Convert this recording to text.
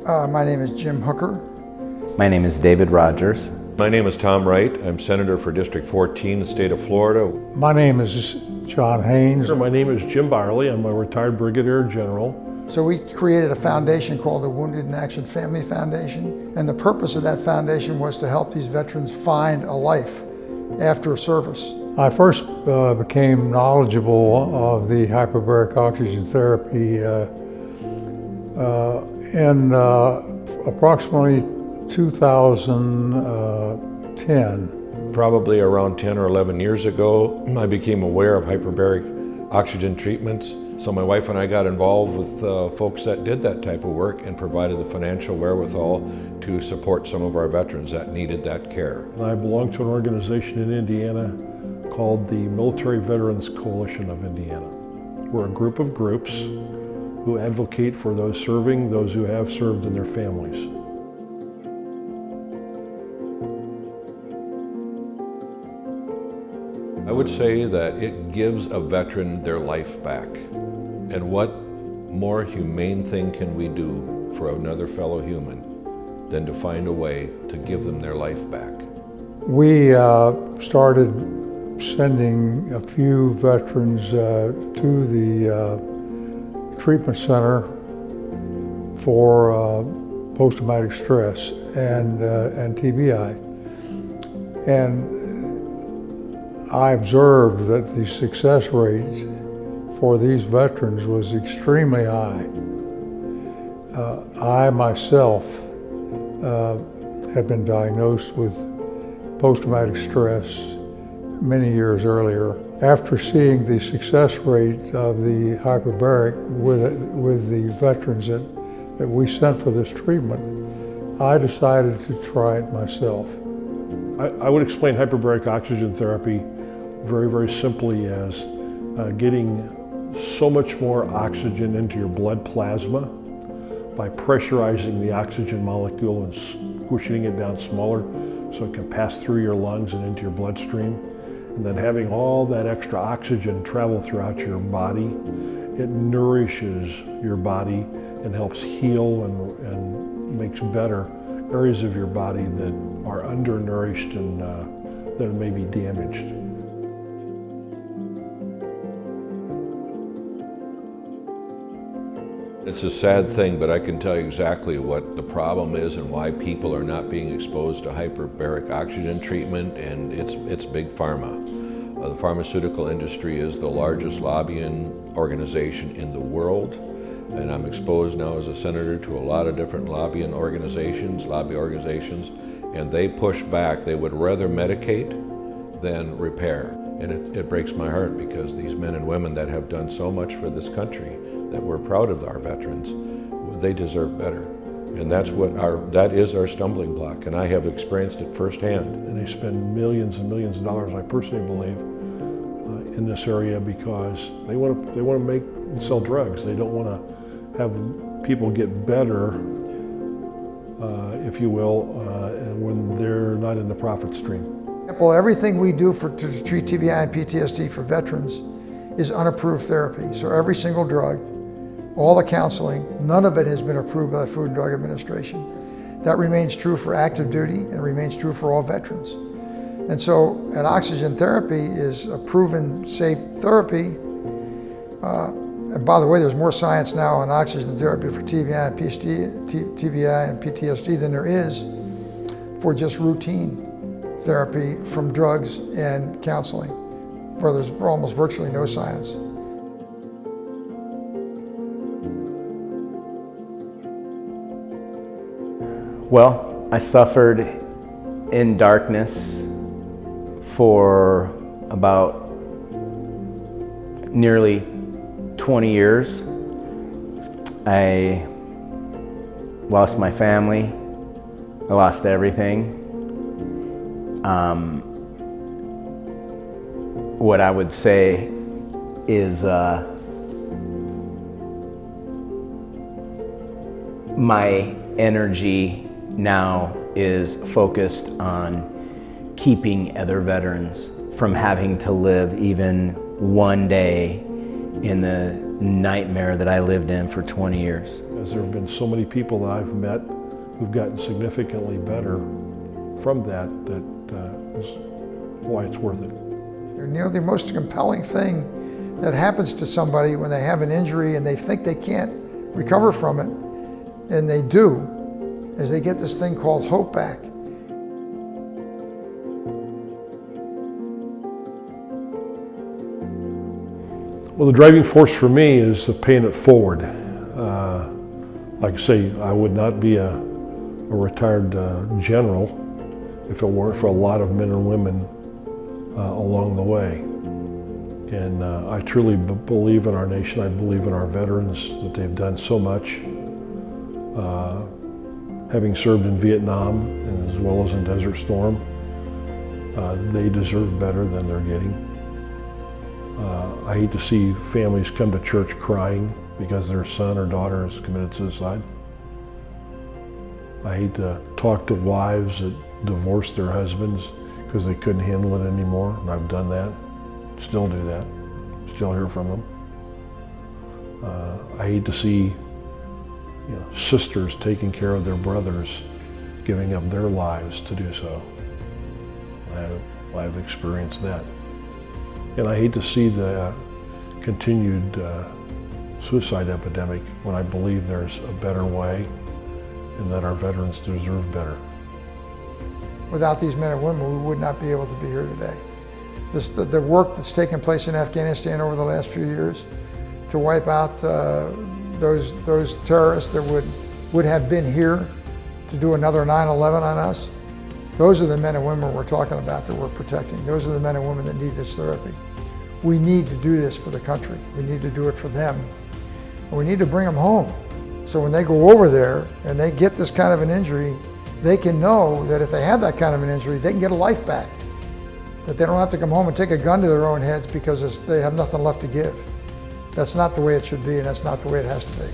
My name is Jim Hooker. My name is David Rogers. My name is Tom Wright. I'm Senator for District 14, the state of Florida. My name is John Haynes. My name is Jim Byerly. I'm a retired Brigadier General. So we created a foundation called the Wounded in Action Family Foundation, and the purpose of that foundation was to help these veterans find a life after service. I first became knowledgeable of the hyperbaric oxygen therapy in approximately 2010. Probably around 10 or 11 years ago, I became aware of hyperbaric oxygen treatments. So my wife and I got involved with folks that did that type of work and provided the financial wherewithal to support some of our veterans that needed that care. I belong to an organization in Indiana called the Military Veterans Coalition of Indiana. We're a group of groups who advocate for those serving, those who have served, and their families. I would say that it gives a veteran their life back. And what more humane thing can we do for another fellow human than to find a way to give them their life back? We started sending a few veterans to the treatment center for post-traumatic stress and TBI. And I observed that the success rate for these veterans was extremely high. I myself had been diagnosed with post-traumatic stress many years earlier. After seeing the success rate of the hyperbaric with the veterans that we sent for this treatment, I decided to try it myself. I would explain hyperbaric oxygen therapy very, very simply as getting so much more oxygen into your blood plasma by pressurizing the oxygen molecule and squishing it down smaller so it can pass through your lungs and into your bloodstream. And then having all that extra oxygen travel throughout your body, it nourishes your body and helps heal and makes better areas of your body that are undernourished and that may be damaged. It's a sad thing, but I can tell you exactly what the problem is and why people are not being exposed to hyperbaric oxygen treatment, and it's big pharma. The pharmaceutical industry is the largest lobbying organization in the world, and I'm exposed now as a senator to a lot of different lobby organizations, and they push back. They would rather medicate than repair. And it breaks my heart because these men and women that have done so much for this country, that we're proud of our veterans, they deserve better. And that is our stumbling block, and I have experienced it firsthand. And they spend millions and millions of dollars, I personally believe, in this area because they want to make and sell drugs. They don't want to have people get better, if you will, when they're not in the profit stream. Well, everything we do to treat TBI and PTSD for veterans is unapproved therapy. So every single drug, all the counseling, none of it has been approved by the Food and Drug Administration. That remains true for active duty and remains true for all veterans. And so an oxygen therapy is a proven safe therapy. And by the way, there's more science now on oxygen therapy for TBI and PTSD than there is for just routine therapy from drugs and counseling, where there's almost virtually no science. Well, I suffered in darkness for about nearly 20 years. I lost my family. I lost everything. What I would say is my energy now is focused on keeping other veterans from having to live even one day in the nightmare that I lived in for 20 years. because there have been so many people that I've met who've gotten significantly better from that is why it's worth it. You know, the most compelling thing that happens to somebody when they have an injury and they think they can't recover from it, and they do, is they get this thing called hope back. Well, the driving force for me is the paying it forward. Like I say, I would not be a retired general if it weren't for a lot of men and women along the way. And I truly believe in our nation. I believe in our veterans, that they've done so much. Having served in Vietnam and as well as in Desert Storm, they deserve better than they're getting. I hate to see families come to church crying because their son or daughter has committed suicide. I hate to talk to wives that divorced their husbands because they couldn't handle it anymore, and I've done that, still do that, still hear from them. I hate to see sisters taking care of their brothers, giving up their lives to do so. I've experienced that. And I hate to see the continued suicide epidemic when I believe there's a better way and that our veterans deserve better. Without these men and women, we would not be able to be here today. The work that's taken place in Afghanistan over the last few years to wipe out those terrorists that would have been here to do another 9/11 on us, those are the men and women we're talking about that we're protecting. Those are the men and women that need this therapy. We need to do this for the country. We need to do it for them. And we need to bring them home. So when they go over there and they get this kind of an injury, they can know that if they have that kind of an injury, they can get a life back. That they don't have to come home and take a gun to their own heads because they have nothing left to give. That's not the way it should be, and that's not the way it has to be.